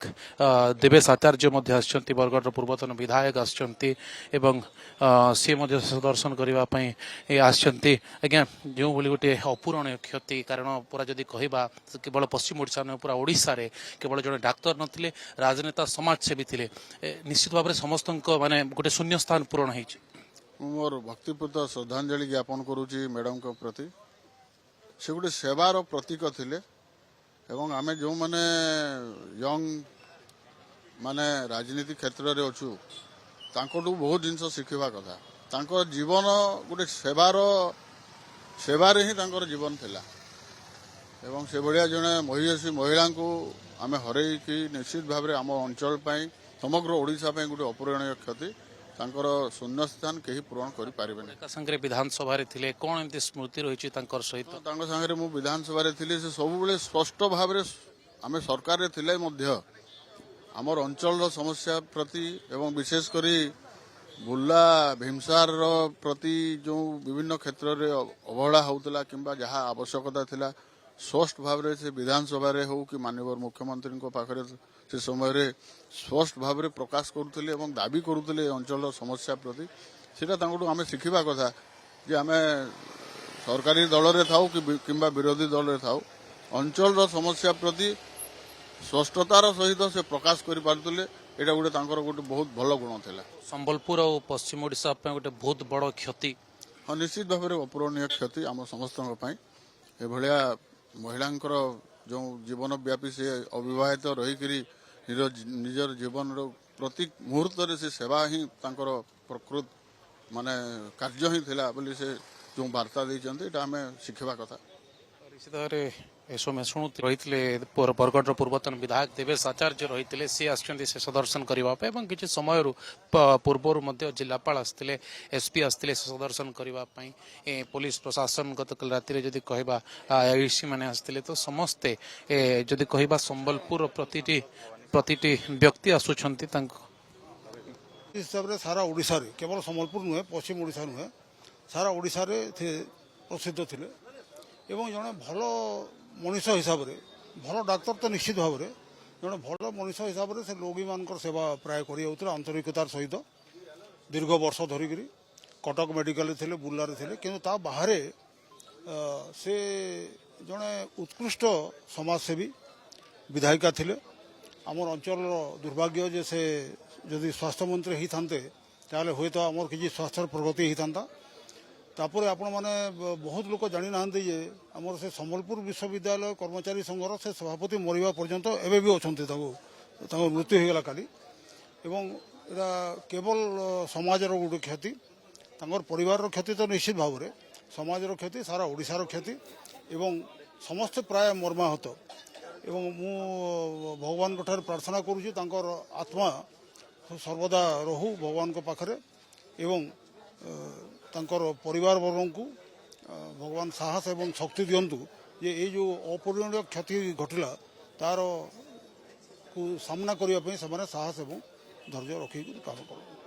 देवेश आचार्य बरगढ़ पूर्वतन विधायक आसचंती सी दर्शन करने आज्ञा जो गोटे अपूरणीय क्षति कारण पूरा जदि कहवा केवल पश्चिम ओडिशा नुहे पूरा ओडिशा रे केवल जड़े डाक्तर नथिले राजनेता समाजसेवी थे निश्चित भाव में समस्त माने गोटे शून्य स्थान पूरण हो मोर भक्तिपूत श्रद्धांजलि ज्ञापन करुच्ची मैडम को प्रति से गोटे सेवार प्रतीक थिले एवं आमे जो माने यंग माने राजनीति क्षेत्र रे अच्छु तांकोटू बहुत जिनस शिखिबा कथा तांको जीवन गोटे सेवारे ही तांकर जीवन थिला एवं से भलिया जने महिषी महिला को आमे हरई कि निश्चित भाव में आम अंचल पई समग्र ओडिशा पई गोटे अपूरणीय क्षति तांकर शून्य स्थान कहीं पूरण करि पारिबे नै संगे विधानसभा रे थिले कोन एमती स्मृति रहिछि तांकर सहित तांको संगे मु विधानसभा रे थिले से सब बेले स्पष्ट भाव रे आमे सरकार रे थिले मध्य आमर अंचल समस्या प्रति एवं विशेष करी बुल्ला भीमसार प्रति जो विभिन्न क्षेत्र रे अवहेला होउतला किंबा जहाँ आवश्यकता थिला स्पष्ट भाव रे से विधानसभा रे हो कि माननीय मुख्यमंत्री को पाखरे से समय रे स्पष्ट भाव रे प्रकाश करुतले एवं दाबी करुतले अंचल समस्या प्रति सेटा तांकोटू आमे शिखिबा कथा जे आमे सरकारी दल रे थाउ किंबा विरोधी दल रे थाउ अंचल समस्या प्रति स्पष्टतार सहित से प्रकाश करि पारुतले एटा गोटे तांकर गोटे बहुत भल गुण थिला संबलपुर और पश्चिम ओडिशा पे गोटे बहुत बड़ क्षति हाँ निश्चित भाव में अपूरणीय क्षति आम समस्त एभलिया महिलांकर जो जीवन व्यापी से अविवाहित रहीकि निजर जीवन प्रति मुहूर्त से सेवा ही तांकर प्रकृत माने कार्य ही थिला बोली से जो वार्ता देइचंती आम शिखिबा कथा निश्चित भाव में शुणु रही बरगढ़ पूर्वतन विधायक देवेश आचार्य रही सी आसुँच शेष दर्शन करने किसी समय पूर्वर जिलापाल आसते एसपी आसते शेष दर्शन करने पुलिस प्रशासन गत राति जदि कहवा आईसी मैंने आसते तो समस्ते जदि कहवा संबलपुर प्रतिटी व्यक्ति आसुंच हिसाब से सारा ओडिशा रे केवल संबलपुर नुहे पश्चिम ओडिशा नुहे सारा ओडिशा रे प्रसिद्ध थिले एवं जड़े भल मनीष हिसाब से भल डाक्तर तो निश्चित भाव में जड़े भल मनीष हिसाब से रोगी मान सेवा प्राय कर आंतरिकतार सहित दीर्घ वर्ष धरिक कटक मेडिकल थे बुर्ला थे कि बाहर से जड़े उत्कृष्ट समाजसेवी विधायिका थिले आमर अंचल दुर्भाग्य जे से जदि स्वास्थ्य मंत्री ही थांते ताले हुए तो आमर किसी स्वास्थ्य प्रगति ही था तापर आपण माने बहुत लोक जानी ना जे आमर से संबलपुर विश्वविद्यालय कर्मचारी संघर से सभापति मरिबा पर्यंत एबे भी अछंती मृत्यु हो गला काली एवं एरा केवल समाजर गोटे क्षति तांकर परिवार क्षति तो निश्चित भाव में समाजर क्षति सारा ओडिशार क्षति एवं समस्त प्राय मर्माहत एवं मु भगवान को ठार प्रार्थना करुछु तांकर आत्मा सर्वदा रहू भगवान को पाखरे एवं तांकर परिवार वर्ग को भगवान साहस एवं शक्ति दियंतु जे ये जो अपूरणीय क्षति घटिला तार को सामना करने साहस एवं धैर्य रखी काम कर